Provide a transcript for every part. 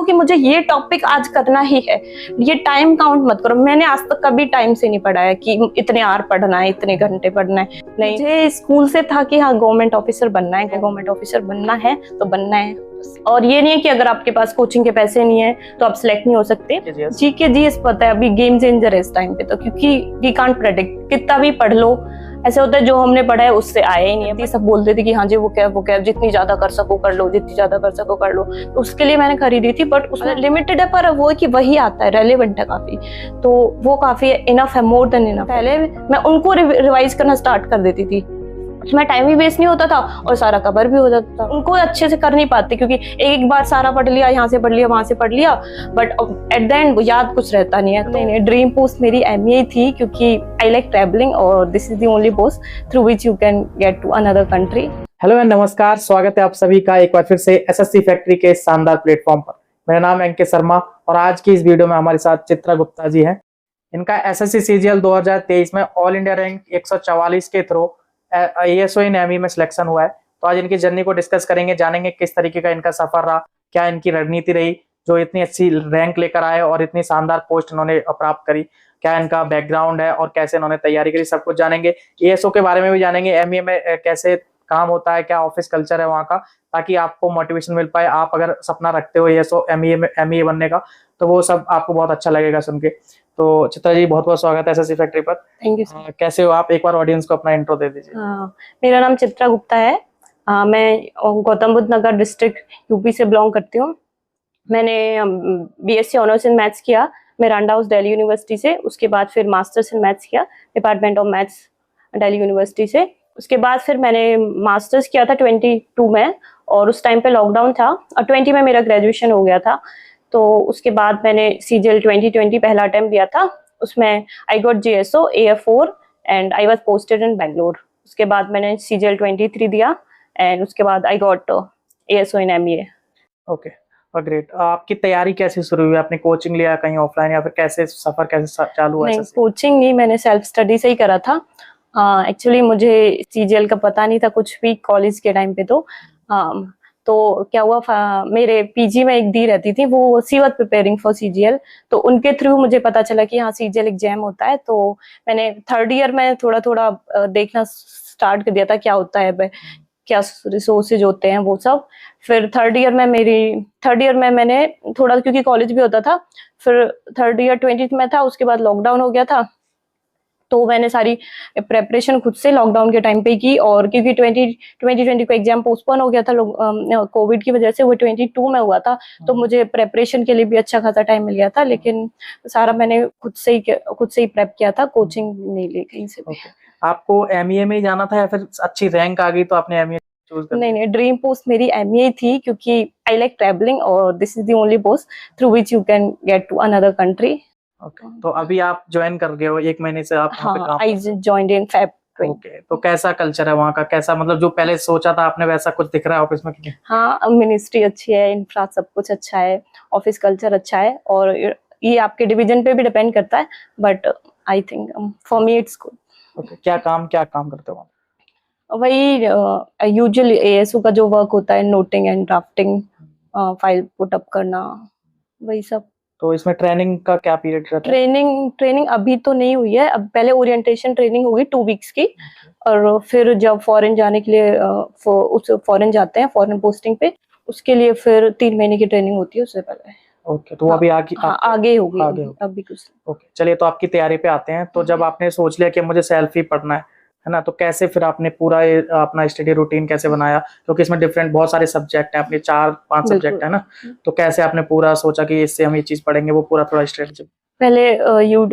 कि मुझे ये टॉपिक आज करना ही है, ये टाइम काउंट मत करो। मैंने आज तक कभी टाइम से नहीं पढ़ा है कि इतने आवर पढ़ना है, इतने घंटे पढ़ना है। नहीं, मुझे स्कूल से था कि हाँ गवर्नमेंट ऑफिसर बनना है, गवर्नमेंट ऑफिसर बनना है तो बनना है। और ये नहीं है कि अगर आपके पास कोचिंग के पैसे नहीं है तो आप सिलेक्ट नहीं हो सकते। जीके जीएस पता है अभी गेम चेंजर है इस टाइम पे, तो क्योंकि वी कांट प्रेडिक्ट, कितना भी पढ़ लो ऐसा होता है जो हमने पढ़ा है उससे आया ही नहीं है। सब बोलते थे कि हाँ जी वो क्या जितनी ज्यादा कर सको कर लो, जितनी ज्यादा कर सको कर लो। तो उसके लिए मैंने खरीदी थी, बट उसमें लिमिटेड है, पर वो है कि वही आता है, रेलेवेंट है काफी, तो वो काफी इनफ है, मोर देन इनफ। पहले मैं उनको रिवाइज करना स्टार्ट कर देती थी, उसमें टाइम भी वेस्ट नहीं होता था और सारा कवर भी हो जाता था। उनको अच्छे से कर नहीं पाते क्योंकि एक बार सारा पढ़ लिया, यहाँ से पढ़ लिया, वहां से पढ़ लिया, बट एट द एंड याद कुछ रहता नहीं है। नहीं, ड्रीम पोस्ट मेरी एमए थी क्योंकि आई लाइक ट्रैवलिंग और this is the only post through which you can get to another country. Hello and नमस्कार, स्वागत है आप सभी का एक बार फिर से एसएससी फैक्ट्री के शानदार प्लेटफॉर्म पर। मेरा नाम है अंकित शर्मा और आज की इस वीडियो में हमारे साथ चित्रा गुप्ता जी हैं। इनका एसएससी सीजीएल 2023 में ऑल इंडिया रैंक 144 के थ्रू ASO इन एमई में सिलेक्शन हुआ है। तो आज इनकी जर्नी को डिस्कस करेंगे, जानेंगे किस तरीके का इनका सफर रहा, क्या इनकी रणनीति रही जो इतनी अच्छी रैंक लेकर आए और इतनी शानदार पोस्ट इन्होंने प्राप्त करी, क्या इनका बैकग्राउंड है और कैसे इन्होंने तैयारी करी, सब कुछ जानेंगे। ASO के बारे में भी जानेंगे, एमई में कैसे काम होता है, क्या ऑफिस कल्चर है वहाँ का, ताकि आपको मोटिवेशन मिल पाए। आप अगर सपना रखते हो ASO एमई बनने का तो वो सब आपको बहुत अच्छा लगेगा सुन के। तो चित्रा जी बहुत बहुत स्वागत है एसएससी फैक्ट्री पर। Thank you. कैसे हो आप, एक बार ऑडियंस को अपना इंट्रो दे दीजिए। मेरा नाम चित्रा गुप्ता है। मैं गौतम बुद्ध नगर डिस्ट्रिक्ट यूपी से बिलोंग करती हूँ। मैंने BSc ऑनर्स इन मैथ्स किया मिरांडा हाउस दिल्ली यूनिवर्सिटी से। उसके बाद फिर मास्टर्स इन मैथ्स किया department of maths Delhi university से। उसके बाद फिर मैंने मास्टर्स किया था 22 में, और उस टाइम पे लॉकडाउन था, और 20 में मेरा ग्रेजुएशन हो गया था। तो उसके बाद मैंने CGL 2020 पहला अटेम्प्ट दिया था, उसमें I got GSO AF4 and I was posted in Bangalore. उसके बाद मैंने CGL 23 दिया एंड उसके बाद I got ASO in ME। Okay, great. आपकी तैयारी कैसे शुरू हुई? आपने कोचिंग लिया कहीं ऑफलाइन या फिर कैसे सफर कैसे चालू हुआ? नहीं, कोचिंग नहीं, मैंने सेल्फ स्टडी से ही करा था। एक्चुअली मुझे CGL का पता नहीं था कुछ भी कॉलेज के टाइम पे। तो क्या हुआ, मेरे PG में एक दी रहती थी, वो she was preparing for CGL, तो उनके थ्रू मुझे पता चला कि हाँ CGL एग्जाम होता है। तो मैंने थर्ड ईयर में थोड़ा थोड़ा देखना स्टार्ट कर दिया था क्या होता है, क्या रिसोर्सेज होते हैं वो सब। फिर थर्ड ईयर में मैंने थोड़ा, क्योंकि कॉलेज भी होता था, फिर थर्ड ईयर 20 में था, उसके बाद लॉकडाउन हो गया था, तो मैंने सारी प्रेपरेशन खुद से लॉकडाउन के टाइम पे की। और क्योंकि 2020 को एग्जाम पोस्टपोन हो गया था कोविड की वजह से, वो 22 में हुआ था, तो मुझे प्रेपरेशन के लिए भी अच्छा खासा टाइम मिल गया था। लेकिन सारा मैंने खुद से ही प्रेप किया था, कोचिंग नहीं ली कहीं से भी। आपको ME में ही जाना था या फिर अच्छी रैंक आ गई तो आपने ME चूज कर लिया? नहीं, ड्रीम पोस्ट मेरी ME थी क्योंकि आई लाइक ट्रैवलिंग और this is the only post through which you can get to another country. Okay, तो अभी आप ज्वाइन कर गए हो, एक महीने से आप वहाँ पे काम? I joined in Feb 20। Okay, तो कैसा कल्चर है वहाँ का? कैसा, मतलब जो पहले सोचा था आपने वैसा कुछ दिख रहा है ऑफिस में? हाँ, मिनिस्ट्री अच्छी है, इंफ्रा सब कुछ अच्छा है, ऑफिस कल्चर अच्छा है, और ये आपके डिवीजन पे भी डिपेंड करता है, but I think for me it's good. Okay, क्या काम करते हो? वही यूजुअल ASO का जो वर्क होता है, noting and drafting, file put up करना, वही सब। तो इसमें ट्रेनिंग का क्या पीरियड रहता है? ट्रेनिंग अभी तो नहीं हुई है, अब पहले ओरिएंटेशन ट्रेनिंग होगी 2 वीक्स की, और फिर जब फॉरेन जाने के लिए फॉरेन जाते हैं, फॉरेन पोस्टिंग पे, उसके लिए फिर 3 महीने की ट्रेनिंग होती है उससे पहले। ओके, तो अभी आगे होगी अभी कुछ। ओके, चलिए तो आपकी तैयारी पे आते हैं। तो जब आपने सोच लिया कि मुझे सेल्फ ही पढ़ना है ना, तो कैसे फिर आपने पूरा अपना स्टडी रूटीन कैसे बनाया? क्योंकि इसमें डिफरेंट बहुत सारे सब्जेक्ट हैं, अपने 4-5 सब्जेक्ट है ना, तो कैसे आपने पूरा सोचा कि इससे हम ये चीज पढ़ेंगे, वो पूरा थोड़ा स्ट्रेटजी? पहले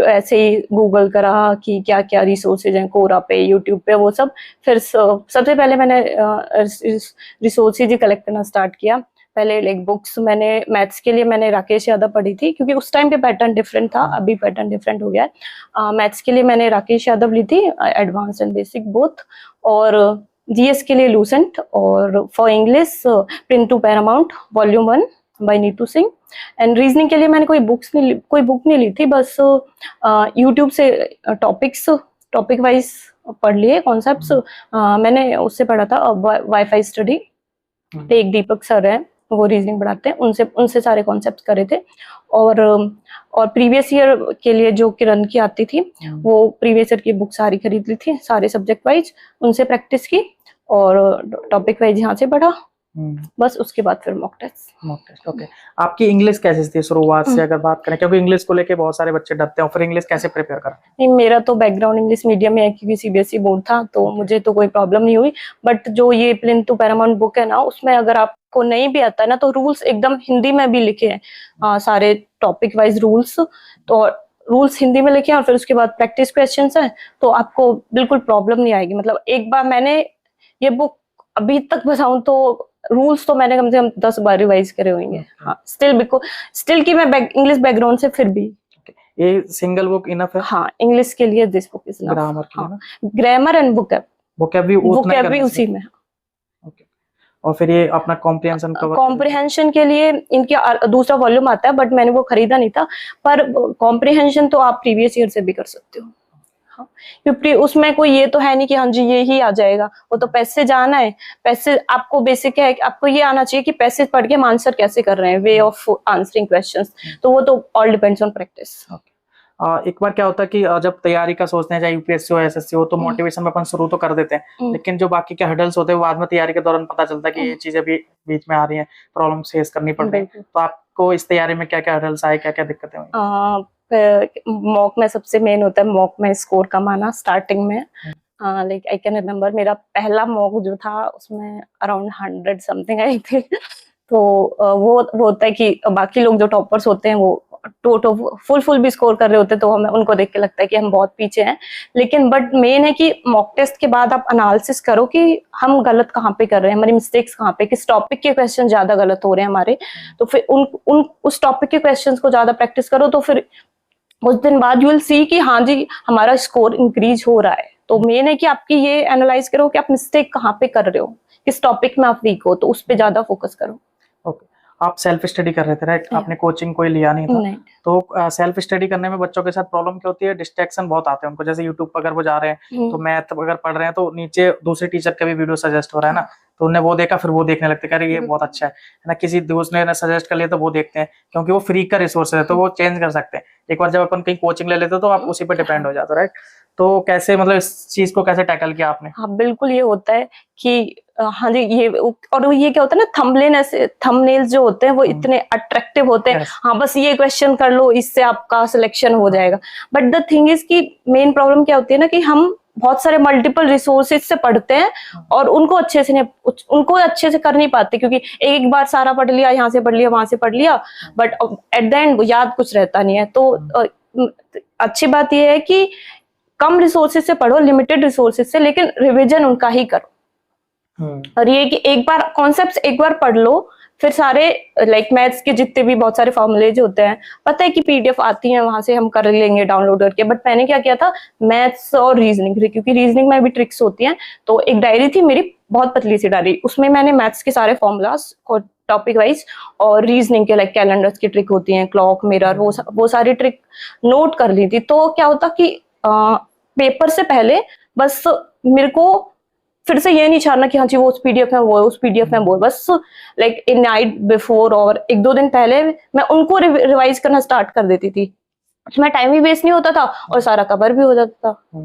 ऐसे ही गूगल करा कि क्या क्या रिसोर्सेज हैं कोरा पे, यूट्यूब पे, वो सब। फिर सबसे पहले मैंने रिसोर्सेज ही कलेक्ट करना स्टार्ट किया। पहले लाइक बुक्स, मैंने मैथ्स के लिए मैंने राकेश यादव पढ़ी थी, क्योंकि उस टाइम पे पैटर्न डिफरेंट था, अभी पैटर्न डिफरेंट हो गया है। मैथ्स के लिए मैंने राकेश यादव ली थी, एडवांस एंड बेसिक बोथ, और GS के लिए लूसेंट, और for English print to Paramount volume 1 by Neetu Singh. And reasoning के लिए मैंने कोई बुक नहीं ली थी, बस यूट्यूब से टॉपिक वाइज पढ़ लिए कॉन्सेप्ट्स। मैंने उससे पढ़ा था वाईफाई स्टडी, एक दीपक सर है, वो रीजनिंग पढ़ाते हैं, उनसे उनसे सारे कॉन्सेप्ट करे थे। और प्रीवियस ईयर के लिए जो किरण की आती थी, वो प्रीवियस ईयर की बुक सारी खरीद ली थी, सारे सब्जेक्ट वाइज उनसे प्रैक्टिस की और टॉपिक वाइज यहाँ से पढ़ा। बस उसके बाद फिर मॉक टेस्ट। ओके। आपकी इंग्लिश कैसी थी शुरुआत से अगर बात करें, क्योंकि इंग्लिश को लेके बहुत सारे बच्चे डरते हैं, फिर इंग्लिश कैसे प्रिपेयर करें? नहीं, मेरा तो बैकग्राउंड इंग्लिश मीडियम में है क्योंकि सीबीएसई बोर्ड था, तो मुझे तो कोई प्रॉब्लम नहीं हुई। बट जो ये प्लिंथ टू पैरामाउंट बुक है ना, उसमें अगर आपको नहीं भी आता है ना, तो रूल्स एकदम हिंदी में भी लिखे हैं, सारे टॉपिक वाइज रूल्स। तो रूल्स हिंदी में लिखे हैं और फिर उसके बाद प्रैक्टिस क्वेश्चंस हैं, तो आपको बिल्कुल प्रॉब्लम नहीं आएगी। मतलब एक बार मैंने ये बुक अभी तक बताऊं तो रूल्स तो मैंने कम से कम 10 बार रिवाइज करे होंगे। हाँ, स्टिल की मैं इंग्लिश बैकग्राउंड से फिर भी। ये सिंगल बुक इनफ है? हाँ, इंग्लिश के लिए this book is enough. Grammar के लिए ना? ग्रामर एंड वोकैब भी उसी में। ओके। और फिर ये अपना कॉम्प्रिहेंशन कॉम्प्रिहेंशन के लिए इनके दूसरा वॉल्यूम आता है, बट मैंने वो खरीदा नहीं था। पर कॉम्प्रिहेंशन तो आप प्रीवियस ईयर से भी कर सकते हो। हाँ, क्योंकि उसमें कोई ये तो है नहीं कि हाँ जी ये ही आ जाएगा, वो तो पैसे जाना है। पैसे आपको बेसिक है कि आपको ये आना चाहिए कि पैसे पढ़ के हम आंसर कैसे कर रहे हैं, वे ऑफ आंसरिंग क्वेश्चंस। तो वो तो ऑल डिपेंड्स ऑन प्रैक्टिस। एक बार क्या होता है कि जब तैयारी का सोचते हैं, चाहे यूपीएससी हो एसएससी हो, तो मोटिवेशन में अपन शुरू तो कर देते हैं, लेकिन जो बाकी के हर्डल्स होते हैं वो बाद में तैयारी के दौरान पता चलता है कि ये चीजें भी बीच में आ रही हैं, प्रॉब्लम फेस करनी पड़ रही है। तो आपको इस तैयारी में क्या क्या हर्डल्स आए, क्या क्या दिक्कतें हुई? मॉक में सबसे मेन होता है मॉक में स्कोर कमाना स्टार्टिंग में। लाइक आई कैन रिमेम्बर मेरा पहला मॉक जो था उसमें अराउंड 100 समथिंग आई थी। तो वो होता है कि बाकी लोग जो टॉपर्स होते हैं वो फुल भी स्कोर कर रहे होते हैं, तो हमें उनको देख के लगता है कि हम बहुत पीछे हैं। लेकिन बट मेन है कि मॉक टेस्ट के बाद आप एनालिसिस करो कि हम गलत कहाँ पे कर रहे हैं, हमारी मिस्टेक्स कहाँ पे, किस टॉपिक के क्वेश्चन ज्यादा गलत हो रहे हैं हमारे। तो फिर उस टॉपिक के क्वेश्चंस को ज्यादा प्रैक्टिस करो, तो फिर उस दिन बाद यू विल सी कि हाँ जी हमारा स्कोर इंक्रीज हो रहा है। तो मेन है कि आपकी ये एनालाइज करो कि आप मिस्टेक कहाँ पे कर रहे हो, किस टॉपिक में आप वीक हो, तो उस पे ज्यादा फोकस करो। ओके। आप सेल्फ स्टडी कर रहे थे राइट? आपने कोचिंग कोई लिया नहीं था? नहीं। तो सेल्फ स्टडी करने में बच्चों के साथ प्रॉब्लम क्या होती है? डिस्ट्रैक्शन बहुत आते हैं उनको। जैसे यूट्यूब पर अगर वो जा रहे हैं तो मैथ अगर पढ़ रहे हैं तो नीचे दूसरे टीचर का भी वीडियो सजेस्ट हो रहा है ना, तो उन्हें वो देखा, फिर वो देखने लगते हैं, अरे ये बहुत अच्छा है ना। किसी दोस्त ने सजेस्ट कर लिया तो वो देखते हैं, क्योंकि वो फ्री का रिसोर्स है तो वो चेंज कर सकते हैं। एक बार जब अपन कहीं कोचिंग ले लेते हो तो आप उसी पर डिपेंड हो जाते हो राइट? तो कैसे, मतलब इस चीज को कैसे टैकल किया आपने? हाँ बिल्कुल, ये होता है कि हाँ जी ये, और ये क्या होता है ना, थंबनेल्स जो होते हैं वो इतने अट्रैक्टिव होते हैं। हाँ बस ये क्वेश्चन कर लो, इससे आपका सिलेक्शन हो जाएगा। बट द थिंग इज कि मेन प्रॉब्लम क्या होती है ना कि हम बहुत सारे मल्टीपल रिसोर्सेज से पढ़ते हैं और उनको अच्छे से कर नहीं पाते, क्योंकि एक बार सारा पढ़ लिया, यहाँ से पढ़ लिया, वहां से पढ़ लिया, बट एट द एंड याद कुछ रहता नहीं है। तो अच्छी बात यह है कि कम रिसोर्सेज से पढ़ो, लिमिटेड रिसोर्सेज से, लेकिन रिवीजन उनका ही करो। और ये कि एक बार कॉन्सेप्ट्स एक बार पढ़ लो, फिर सारे लाइक मैथ्स के जितने भी बहुत सारे फॉर्मूलेज होते हैं, पता है कि पीडीएफ आती है, वहां से हम कर लेंगे डाउनलोड करके। बट मैंने क्या किया था, मैथ्स और रीजनिंग, क्योंकि रीजनिंग में भी ट्रिक्स होती हैं, तो एक डायरी थी मेरी, बहुत पतली सी डायरी, उसमें मैंने मैथ्स के सारे फॉर्मूलाज टॉपिक वाइज और रीजनिंग के लाइक कैलेंडर्स की ट्रिक होती है, क्लॉक, मिरर, वो सारी ट्रिक नोट कर ली थी। तो क्या होता कि पेपर से पहले बस मेरे को फिर से ये नहीं छाड़ना कि हाँ जी वो उस पीडीएफ में वो, उस पीडीएफ में वो, बस लाइक इन नाइट बिफोर और 1-2 दिन पहले मैं उनको रिवाइज करना स्टार्ट कर देती थी। उसमें टाइम भी वेस्ट नहीं होता था और सारा कवर भी हो जाता था।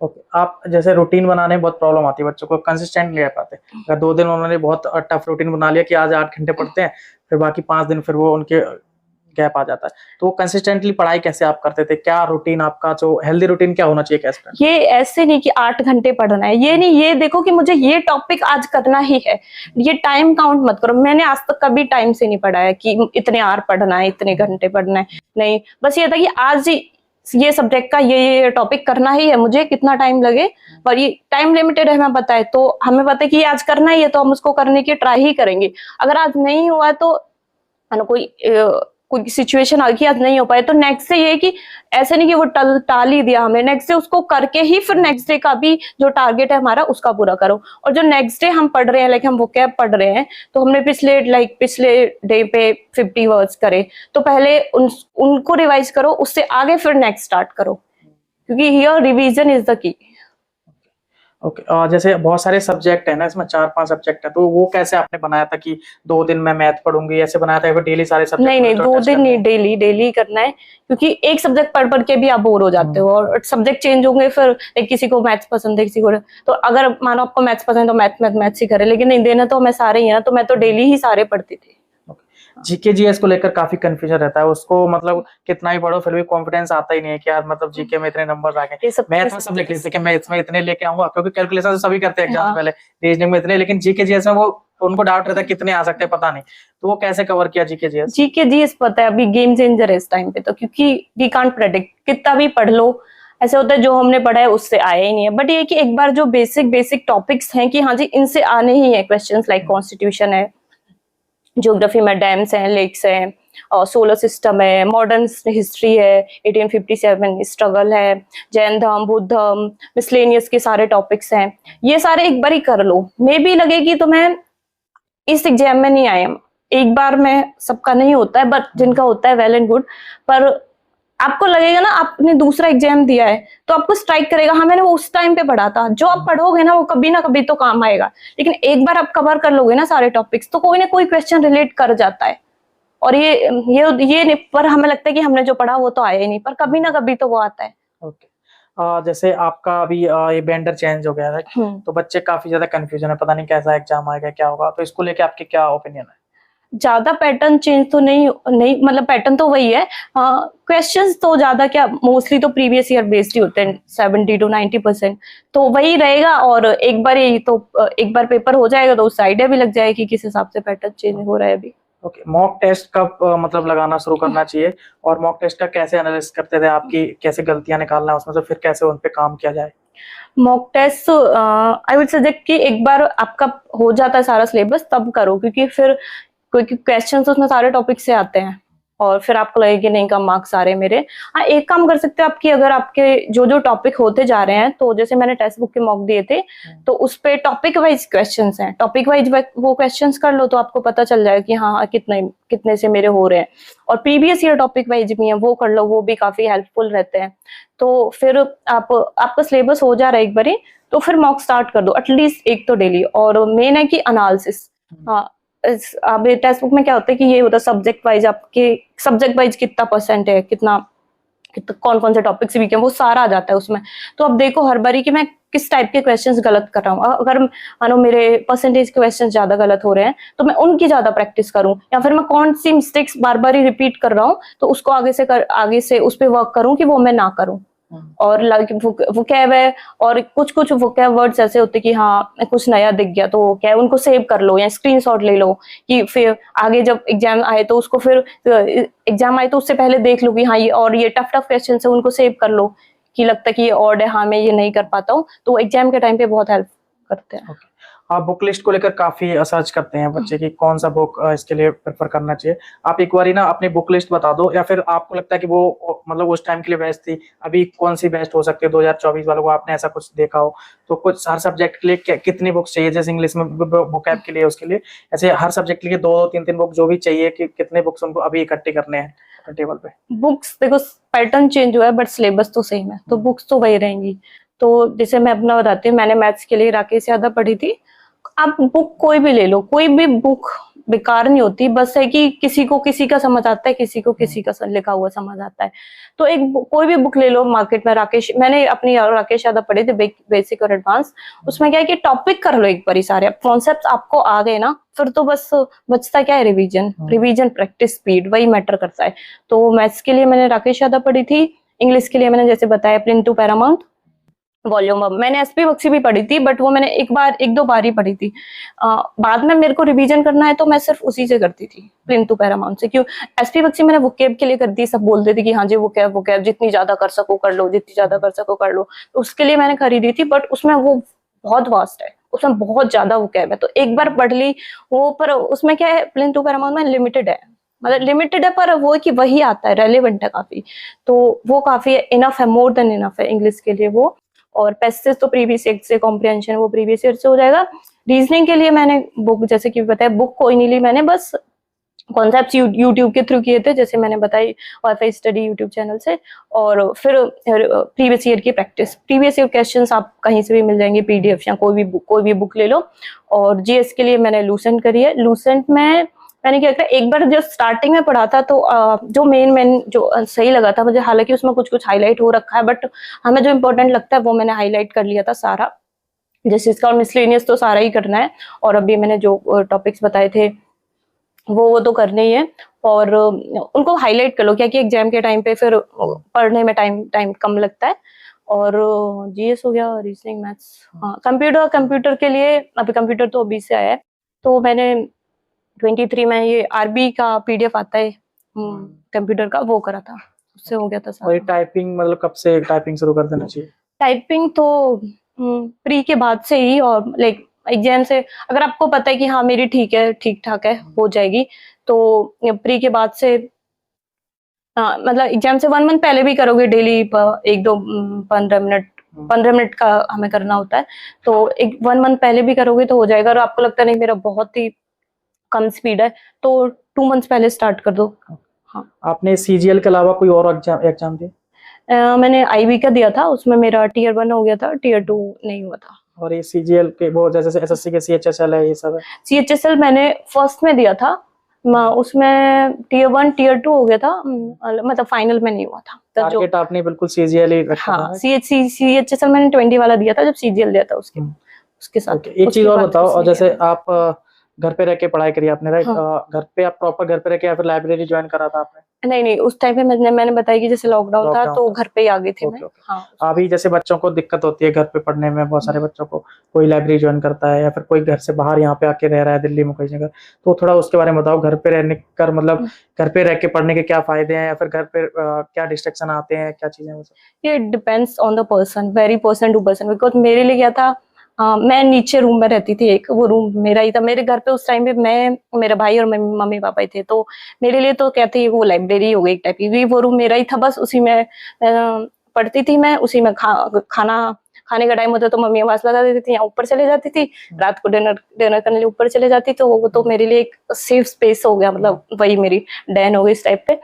ओके। आप जैसे रूटीन बनाने में बहुत प्रॉब्लम आती है बच्चों को, कंसिस्टेंट नहीं रह पाते। अगर 2 दिन उन्होंने बहुत टफ रूटीन बना लिया कि आज 8 घंटे पढ़ते हैं, फिर बाकी 5 दिन फिर वो उनके गैप आ जाता है, तो वो कंसिस्टेंटली पढ़ाई कैसे आप करते थे? क्या रूटीन आपका, जो हेल्दी रूटीन क्या होना चाहिए कैसे? ये ऐसे नहीं कि 8 घंटे पढ़ना है, ये नहीं, ये देखो कि मुझे ये टॉपिक आज करना ही है। ये टाइम काउंट मत करो। मैंने आज तक कभी टाइम से नहीं पढ़ा है कि इतने आवर पढ़ना है, इतने घंटे पढ़ना है, नहीं। बस ये था कि आज ये सब्जेक्ट का ये टॉपिक करना ही है, मुझे कितना टाइम लगे, और ये टाइम लिमिटेड है, हमें पता है। तो हमें पता है कि ये आज करना ही है, तो हम उसको करने की ट्राई ही करेंगे। अगर आज नहीं हुआ है तो कोई सिचुएशन आ गई, आज नहीं हो पाए, तो नेक्स्ट से ये कि ऐसे नहीं कि वो टाल ही दिया हमने, नेक्स्ट डे उसको करके ही फिर नेक्स्ट डे का भी जो टारगेट है हमारा उसका पूरा करो। और जो नेक्स्ट डे हम पढ़ रहे हैं, लाइक हम वोकैब पढ़ रहे हैं, तो हमने पिछले डे पे 50 वर्ड्स करे, तो पहले उनको रिवाइज करो, उससे आगे फिर नेक्स्ट स्टार्ट करो, क्योंकि here revision is the key. Okay. जैसे बहुत सारे सब्जेक्ट है ना, इसमें 4-5 सब्जेक्ट है, तो वो कैसे आपने बनाया था कि 2 दिन में मैथ पढ़ूंगी, ऐसे बनाया था या फिर डेली सारे सब्जेक्ट नहीं नहीं, 2 दिन नहीं, डेली डेली करना है, क्योंकि एक सब्जेक्ट पढ़ पढ़ के भी आप बोर हो जाते हो और सब्जेक्ट चेंज होंगे फिर। एक किसी को मैथ्स पसंद है, किसी को, तो अगर मानो आपको मैथ्स पसंद है तो मैथ्स ही करे, लेकिन नहीं, देना तो हमें सारे ही है ना, तो मैं तो डेली ही सारे पढ़ती थी। जीके जीएस को लेकर काफी कंफ्यूजन रहता है, उसको मतलब कितना ही पढ़ो फिर भी कॉन्फिडेंस आता ही नहीं है कि यार मतलब जीके में इतने नंबर आ गए। मैथ में सब लिख लेते हैं कि मैं इसमें इतने लेके आऊंगा, क्योंकि कैलकुलेशन सभी करते हैं एग्जाम से पहले, रीजनिंग में इतने, लेकिन जीके जीएस में वो उनको डाउट रहता है कितने आ सकते हैं पता नहीं, तो वो कैसे कवर किया जीके जीएस? जीके जीएस पता है अभी गेम चेंजर है इस टाइम पे, तो क्योंकि वी कांट प्रेडिक्ट, कितना भी पढ़ लो ऐसे होता है जो हमने पढ़ा है उससे आया ही नहीं है। बट ये कि एक बार जो बेसिक टॉपिक्स हैं कि हाँ जी इनसे आने ही है क्वेश्चंस, लाइक कॉन्स्टिट्यूशन है, ज्योग्राफी में डैम्स हैं, लेक्स हैं, और सोलर सिस्टम है, मॉडर्न हिस्ट्री है, 1857 स्ट्रगल है, जैन धर्म, बुद्ध धर्म, मिसलेनियस के सारे टॉपिक्स हैं, ये सारे एक बार ही कर लो। मे भी लगेगी तो मैं इस एग्जाम में नहीं आया, एक बार में सबका नहीं होता है, बट जिनका होता है वेल एंड गुड। पर आपको लगेगा ना आपने दूसरा एग्जाम दिया है तो आपको स्ट्राइक करेगा, हाँ मैंने वो उस टाइम पे पढ़ा था, जो आप पढ़ोगे ना वो कभी ना कभी तो काम आएगा। लेकिन एक बार आप कवर कर लोगे ना सारे टॉपिक्स, तो कोई ना कोई क्वेश्चन रिलेट कर जाता है। और ये नहीं, पर हमें लगता है कि हमने जो पढ़ा वो तो आया ही नहीं, पर कभी ना कभी तो वो आता है। ओके। जैसे आपका अभी ये वेंडर चेंज हो गया है, तो बच्चे काफी ज्यादा कंफ्यूजन है, पता नहीं कैसा एग्जाम आएगा क्या होगा, तो इसको लेके आपके क्या ओपिनियन है? ज्यादा पैटर्न चेंज तो नहीं मतलब पैटर्न तो वही है, क्वेश्चंस तो ज्यादा क्या, मोस्टली तो प्रीवियस ईयर बेस्ड ही होते हैं, 70 to 90%, तो वही रहेगा। और एक बार यही तो एक बार पेपर हो जाएगा तो उससे आइडिया भी लग जाएगा कि किस हिसाब से पैटर्न चेंज हो रहा है अभी। ओके। मॉक टेस्ट कब मतलब लगाना शुरू करना चाहिए, और मॉक टेस्ट का कैसे एनालिसिस करते थे, आपकी कैसे गलतियां निकालना है उसमें से, फिर कैसे उन पे काम किया जाए? Mock test I would suggest कि एक बार आपका हो जाता है सारा सिलेबस तब करो, क्योंकि फिर क्योंकि क्वेश्चंस उसमें सारे टॉपिक से आते हैं और फिर आपको लगे कि नहीं कम मार्क्स आ रहे हैं मेरे। हाँ, एक काम कर सकते हो आपकी, अगर आपके जो जो टॉपिक होते जा रहे हैं, तो जैसे मैंने टेक्स्ट बुक के मॉक दिए थे तो उस पे टॉपिक वाइज क्वेश्चंस हैं, टॉपिक वाइज वो क्वेश्चंस कर लो तो आपको पता चल जाएगा कि हाँ कितने से मेरे हो रहे हैं। और प्रीवियस ईयर टॉपिक वाइज भी है, वो कर लो, वो भी काफी हेल्पफुल रहते हैं। तो फिर आपका सिलेबस हो जा रहा है एक बारी, तो फिर मॉक स्टार्ट कर दो एटलीस्ट एक तो डेली। और मेन है कि एनालिसिस, हाँ अब टेक्स्ट बुक में क्या होता है कि ये होता है सब्जेक्ट वाइज, आपके सब्जेक्ट वाइज कितना परसेंट है, कितना कौन कौन से टॉपिक्स वीक है, वो सारा आ जाता है उसमें। तो अब देखो हर बारी कि मैं किस टाइप के क्वेश्चंस गलत कर रहा हूँ। अगर मानो मेरे परसेंटेज क्वेश्चंस ज्यादा गलत हो रहे हैं तो मैं उनकी ज्यादा प्रैक्टिस करूँ, या फिर मैं कौन सी मिस्टेक्स बार बार ही रिपीट कर रहा हूँ तो उसको आगे से उस पर वर्क करूँ कि वो मैं ना करूँ। और वोकैब है, और कुछ वोकैब वर्ड्स ऐसे होते कि हाँ कुछ नया दिख गया तो क्या उनको सेव कर लो या स्क्रीनशॉट ले लो, कि फिर आगे जब एग्जाम आए तो उसको फिर एग्जाम आए तो उससे पहले देख लो कि हाँ ये टफ क्वेश्चन है, उनको सेव कर लो कि लगता है कि ये ऑड है, हाँ मैं ये नहीं कर पाता हूँ, तो एग्जाम के टाइम पे बहुत हेल्प करते हैं। आप बुक लिस्ट को लेकर काफी सर्च करते हैं बच्चे की कौन सा बुक इसके लिए प्रेफर करना चाहिए, आप एक बारी ना अपनी बुक लिस्ट बता दो, या फिर आपको लगता है कि वो मतलब उस टाइम के लिए बेस्ट थी, अभी कौन सी बेस्ट हो सकती है 2024 वालों को, आपने ऐसा कुछ देखा हो तो? कुछ हर सब्जेक्ट के लिए कितनी बुक्स चाहिए, जैसे इंग्लिश में वोकैब के लिए उसके लिए, ऐसे हर सब्जेक्ट के लिए 2-3 बुक जो भी चाहिए, कि कितने बुक्स उनको अभी इकट्ठे करने हैं टेबल पे? बुक्स देखो पैटर्न चेंज हुआ है बट सिलेबस तो सेम है, तो बुक्स तो वही रहेंगी। तो जैसे मैं अपना बताती हूँ, मैंने मैथ्स के लिए राकेश यादव पढ़ी थी। आप बुक कोई भी ले लो, कोई भी बुक बेकार नहीं होती, बस है कि किसी को किसी का समझ आता है, किसी को किसी का लिखा हुआ समझ आता है। तो कोई भी बुक ले लो मार्केट में, मैंने अपनी राकेश यादव पढ़ी थी बेसिक और एडवांस। उसमें क्या है कि टॉपिक कर लो एक बारी सारे, कॉन्सेप्ट आपको आ गए ना, फिर तो बस बचता क्या है, रिवीजन प्रैक्टिस स्पीड, वही मैटर करता है। तो मैथ्स के लिए मैंने राकेश यादव पढ़ी थी, इंग्लिश के लिए मैंने जैसे बताया प्लिंटू पैरामाउंट वॉल्यूम अप, मैंने एसपी बख्शी भी पढ़ी थी बट वो मैंने एक दो बार ही पढ़ी थी। बाद में मेरे को रिवीजन करना है तो मैं सिर्फ उसी से करती थी, प्लिंटू पैरामाउंट से। क्यों, एसपी बख्शी मैंने वोकैब के लिए करती, सब बोलते थे कि हाँ जी वोकैब जितनी ज्यादा कर सको कर लो, जितनी ज्यादा कर सको कर लो, तो उसके लिए मैंने खरीदी थी। बट उसमें वो बहुत वास्ट है, उसमें बहुत ज्यादा वोकैब है, तो एक बार पढ़ ली वो। पर उसमें क्या है, प्लिंटू पैरामाउंट में लिमिटेड है, मतलब लिमिटेड है, पर वो कि वही आता है, रेलेवेंट है काफी, तो वो काफी इनफ है, मोर देन इनफ है इंग्लिश के लिए वो। और पैसेज तो प्रीवियस ईयर से, कॉम्प्रिहेंशन वो प्रीवियस ईयर से हो जाएगा। रीजनिंग के लिए मैंने बुक जैसे कि बताया, बुक कोई नहीं ली मैंने, बस कॉन्सेप्ट्स यूट्यूब के थ्रू किए थे, जैसे मैंने बताई वाईफाई स्टडी यूट्यूब चैनल से। और फिर प्रीवियस ईयर की प्रैक्टिस, प्रीवियस ईयर क्वेश्चंस आप कहीं से भी मिल जाएंगे, पीडीएफ या कोई भी बुक ले लो। और जीएस के लिए मैंने लूसेंट करी है। लूसेंट में मैंने क्या किया, एक बार जो स्टार्टिंग में पढ़ा था तो जो मेन जो सही लगा था मुझे, हालांकि उसमें कुछ हाईलाइट हो रखा है, बट हमें जो इम्पोर्टेंट लगता है वो मैंने हाईलाइट कर लिया था सारा, जैसे इसका। और मिसलेनियस तो सारा ही करना है। और अभी मैंने जो टॉपिक्स बताए थे वो तो करने ही है। और उनको हाईलाइट कर लो, क्या कि एग्जाम के टाइम पे फिर पढ़ने में टाइम कम लगता है। और जीएस हो गया, रीजनिंग, मैथ्स। हाँ, कंप्यूटर के लिए अभी कंप्यूटर तो अभी से आया है, तो मैंने 23 में ये आरबी का पीडीएफ आता है कंप्यूटर का, वो करा था, उससे हो गया था सारा। और टाइपिंग मतलब कब से टाइपिंग शुरू कर देना चाहिए? टाइपिंग तो प्री के बाद से ही, और लाइक एग्जाम से अगर आपको पता है कि हाँ मेरी ठीक ठाक है, हो जाएगी, तो प्री के बाद से मतलब एग्जाम से 1 मंथ पहले भी करोगे डेली, 15 मिनट का हमें करना होता है, तो 1 मंथ पहले भी करोगे तो हो जाएगा। और आपको लगता नहीं मेरा बहुत ही कम स्पीड है, तो 2 मंथ्स पहले स्टार्ट कर दो। हाँ। आपने सीजीएल के अलावा कोई और एग्जाम दिए? मैंने आईबी का दिया था, उसमें मेरा Tier 1 हो गया था, Tier 2 नहीं हुआ था। और ये सीजीएल के वो जैसे एसएससी के सीएचएसएल है, ये सब है? सीएचएसएल मैंने फर्स्ट में दिया था, उसमें Tier 1 Tier 2 हो गया था, मतलब फाइनल में नहीं हुआ था। टारगेट आपने बिल्कुल सीजीएल ही रखा था? हाँ, सीएचएसएल मैंने 20 वाला दिया था जब सीजीएल दिया था, उसके साथ। एक चीज और बताओ, और जैसे आप घर पे रह के पढ़ाई करी आपने, राइट? हाँ। घर पे आप प्रॉपर घर पे रह के या फिर लाइब्रेरी ज्वाइन करा था आपने? नहीं, उस टाइम पे मैंने बताया कि जैसे लॉकडाउन था तो घर पे ही आ गई थी मैं। हाँ। अभी जैसे बच्चों को दिक्कत होती है घर पे पढ़ने में, बहुत सारे बच्चों को, कोई लाइब्रेरी ज्वाइन करता है या फिर कोई घर से बाहर यहाँ पे आके रह रहा है दिल्ली में कोई जगह, तो थोड़ा उसके बारे में बताओ। घर पे रहने कर मतलब घर पे रह के पढ़ने के क्या फायदे हैं, या फिर घर पे क्या डिस्ट्रैक्शन आते हैं, क्या चीजें? ये depends on the person, very person to person. Because मेरे लिए क्या था, मैं नीचे रूम में रहती थी, एक वो रूम मेरा ही था। मेरे घर पे उस टाइम पे मैं, मेरा भाई और मम्मी पापा ही थे, तो मेरे लिए तो कहते वो लाइब्रेरी हो गई एक टाइप की। वो रूम मेरा ही था, बस उसी में पढ़ती थी मैं, उसी में खाने का टाइम होता तो मम्मी आवाज लगा देती थी, यहाँ ऊपर चले जाती थी, रात को डिनर करने लिए ऊपर चले जाती, तो वो तो मेरे लिए एक सेफ स्पेस हो गया, मतलब वही मेरी डैन हो गई इस टाइप पे।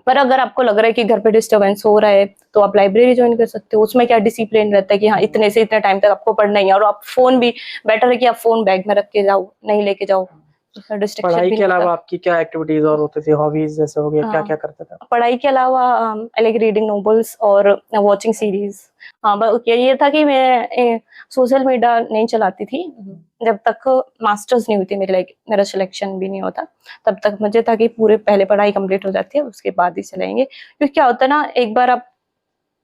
पर अगर आपको लग रहा है कि घर पे डिस्टर्बेंस हो रहा है तो आप लाइब्रेरी ज्वाइन कर सकते हो। उसमें क्या डिसिप्लिन रहता है कि हाँ इतने से इतने टाइम तक आपको पढ़ना ही है। और आप फोन भी बेटर है कि आप फोन बैग में रख के जाओ, नहीं लेके जाओ। पढ़ाई के अलावा आपकी क्या एक्टिविटीज और होती थी, हॉबीज जैसे हो गया, क्या क्या करते थे? पढ़ाई के अलावा आई लाइक रीडिंग नॉवेल्स और वॉचिंग सीरीज। हाँ, ये था कि मैं सोशल मीडिया नहीं चलाती थी जब तक मास्टर्स नहीं हुई थी मेरी, लाइक मेरा सिलेक्शन भी नहीं होता तब तक। मुझे था कि पूरे पहले पढ़ाई कंप्लीट हो जाती है, उसके बाद ही चलाएंगे। क्योंकि क्या होता है ना, एक बार आप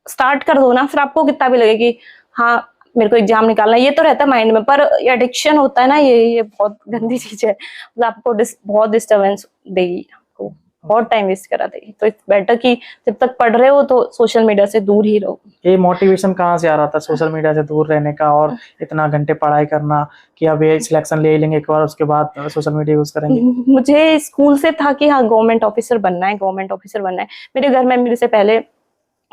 स्टार्ट कर दो ना, फिर आपको कितना भी लगे कि हाँ मेरे को एग्जाम निकालना है, ये तो रहता है माइंड में, पर एडिक्शन होता है ना, ये बहुत गंदी चीज है। मतलब आपको बहुत डिस्टर्बेंस देगी, आपको बहुत टाइम वेस्ट करा देगी। तो इट्स बेटर कि जब तक पढ़ रहे हो तो सोशल मीडिया से दूर ही रहो। ये मोटिवेशन कहाँ से आ रहा था सोशल मीडिया से दूर रहने का, और इतना घंटे पढ़ाई करना कि अब ये सिलेक्शन ले लेंगे एक बार, उसके बाद सोशल मीडिया यूज करेंगे? मुझे स्कूल से था कि हाँ गवर्नमेंट ऑफिसर बनना है, गवर्नमेंट ऑफिसर बनना है। मेरे घर में मेरे से पहले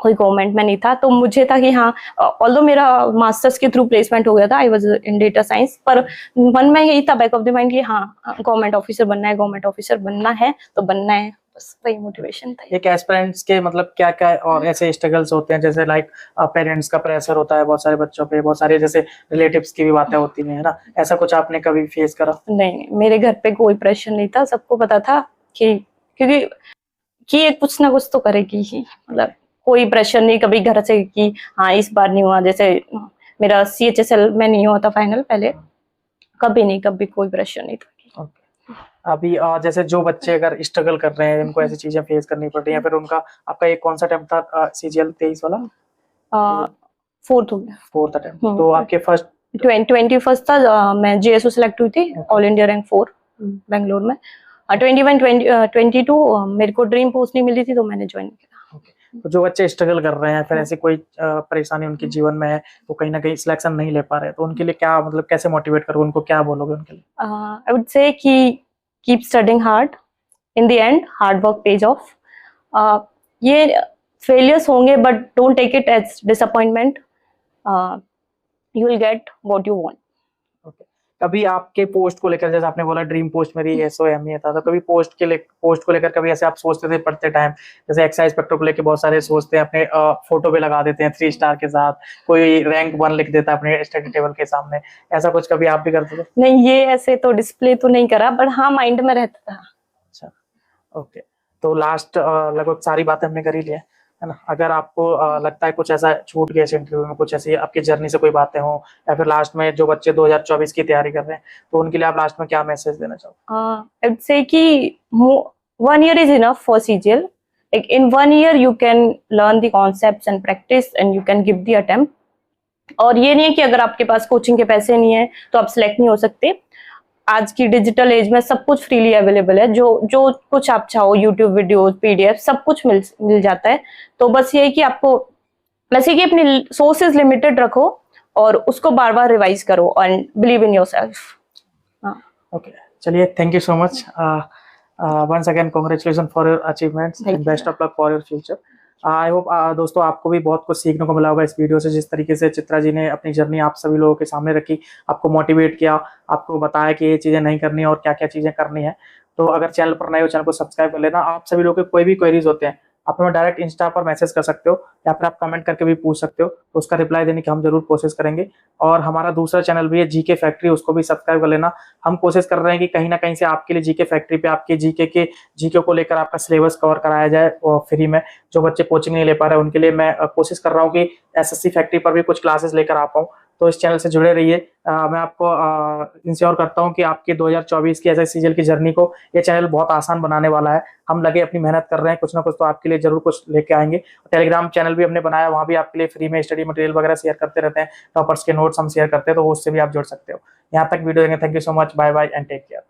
कोई गवर्नमेंट में नहीं था, तो मुझे था कि हाँ, ऑल्दो मेरा मास्टर्स के थ्रू प्लेसमेंट हो गया था, I was in data science, पर मन में यही था बैक ऑफ द माइंड कि हाँ गवर्नमेंट ऑफिसर बनना है, गवर्नमेंट ऑफिसर बनना है तो बनना है, बस वही मोटिवेशन था। एक एस्पिरेंट्स के मतलब क्या क्या और ऐसे स्ट्रगल्स होते हैं, जैसे लाइक पेरेंट्स का प्रेशर होता है बहुत सारे बच्चों पे, बहुत सारे जैसे रिलेटिव्स की भी बातें होती हैं, है ना? ऐसा कुछ आपने कभी फेस करा? नहीं, मेरे घर पे कोई प्रेशर नहीं था। सबको पता था कि क्योंकि ये कुछ ना कुछ तो करेगी ही, मतलब कोई प्रेशर नहीं कभी घर से कि हाँ इस बार नहीं हुआ। जैसे मेरा सीएचएसएल में नहीं हुआ था फाइनल पहले, कभी कोई प्रेशर नहीं था। अभी जैसे जो बच्चे अगर स्ट्रगल कर रहे हैं, उनको ऐसी चीजें फेस करनी पड़ रही है, फिर उनका आपका एक कौन सा अटेम्प्ट था सीजीएल 23 वाला? 4th हो गया, 4th अटेम्प्ट। तो आपके फर्स्ट 21st था, मैं जेएसओ सेलेक्ट हुई थी, ऑल इंडिया रैंक 4 बेंगलोर में। 22 मेरे को ड्रीम पोस्ट नहीं मिली थी तो मैंने ज्वाइन किया। तो जो बच्चे स्ट्रगल कर रहे हैं, फिर ऐसी कोई परेशानी उनके जीवन में है, वो कहीं ना कहीं सिलेक्शन नहीं ले पा रहे, तो उनके लिए क्या मतलब कैसे मोटिवेट करो, उनको क्या बोलोगे उनके लिए? आई वुड से कि keep studying hard, in the end hard work pays off. ये फेलियर्स होंगे but don't take it as disappointment, you will get what you want. कभी आपके पोस्ट को लेकर, जैसे आपने बोला ड्रीम पोस्ट मेरी SOM ही था, तो कभी पोस्ट को लेकर कभी ऐसे आप सोचते थे पढ़ते टाइम, जैसे एक्साइज फैक्टर को लेकर बहुत सारे सोचते हैं, अपने फोटो पे लगा देते हैं 3 स्टार के साथ, कोई रैंक 1 लिख देता है अपने स्टडी टेबल के सामने, ऐसा कुछ कभी आप भी करते थे? नहीं, ये ऐसे तो डिस्प्ले तो नहीं करा, बट हाँ माइंड में रहता था। अच्छा, ओके। तो लास्ट लगभग सारी बातें हमने कर ही ली है ना। अगर आपको लगता है कुछ ऐसा छूट गया इस इंटरव्यू में, कुछ ऐसी आपकी जर्नी से कोई बातें हो, या फिर लास्ट में जो बच्चे 2024 की तैयारी कर रहे हैं, तो उनके लिए आप लास्ट में क्या मैसेज देना चाहोगे? आई वुड से कि 1 year is enough for CGL. Like in 1 year you can learn the concepts and practice and you can give the attempt. और ये नहीं है कि अगर आपके पास कोचिंग के पैसे नहीं है तो आप सिलेक्ट नहीं हो सकते। आज की डिजिटल एज में सब कुछ फ्रीली अवेलेबल है, जो कुछ आप चाहो, यूट्यूब वीडियोस, PDF सब कुछ मिल जाता है। तो बस ये है कि आपको बस ये कि अपनी सोर्सेज लिमिटेड रखो और उसको बार बार रिवाइज करो and believe in yourself. Okay, चलिए, thank you so much. once again congratulations for your achievements and best of luck for your future. I hope दोस्तों आपको भी बहुत कुछ सीखने को मिला होगा इस वीडियो से, जिस तरीके से चित्रा जी ने अपनी जर्नी आप सभी लोगों के सामने रखी, आपको मोटिवेट किया, आपको बताया कि ये चीज़ें नहीं करनी और क्या क्या चीज़ें करनी है। तो अगर चैनल पर नए हो, चैनल को सब्सक्राइब कर लेना। आप सभी लोगों के कोई भी क्वेरीज होते हैं, आप हमें डायरेक्ट इंस्टा पर मैसेज कर सकते हो, या फिर आप कमेंट करके भी पूछ सकते हो, तो उसका रिप्लाई देने की हम जरूर कोशिश करेंगे। और हमारा दूसरा चैनल भी है GK फैक्ट्री, उसको भी सब्सक्राइब कर लेना। हम कोशिश कर रहे हैं कि कहीं ना कहीं से आपके लिए GK फैक्ट्री पे आपके GK को लेकर आपका सिलेबस कवर कराया जाए और फ्री में। जो बच्चे कोचिंग नहीं ले पा रहे उनके लिए मैं कोशिश कर रहा हूँ कि SSC फैक्ट्री पर भी कुछ क्लासेस लेकर आ पाऊँ। तो इस चैनल से जुड़े रहिए। मैं आपको इंश्योर करता हूं कि आपकी 2024 की SSC CGL की जर्नी को ये चैनल बहुत आसान बनाने वाला है। हम लगे अपनी मेहनत कर रहे हैं, कुछ ना कुछ तो आपके लिए जरूर कुछ लेके आएंगे। टेलीग्राम चैनल भी हमने बनाया, वहां भी आपके लिए फ्री में स्टडी मटेरियल वगैरह शेयर करते रहते हैं, टॉपर्स के नोट्स हम शेयर करते हैं, तो उससे भी आप जुड़ सकते हो। यहाँ तक वीडियो देंगे। Thank you so much, bye bye and take care.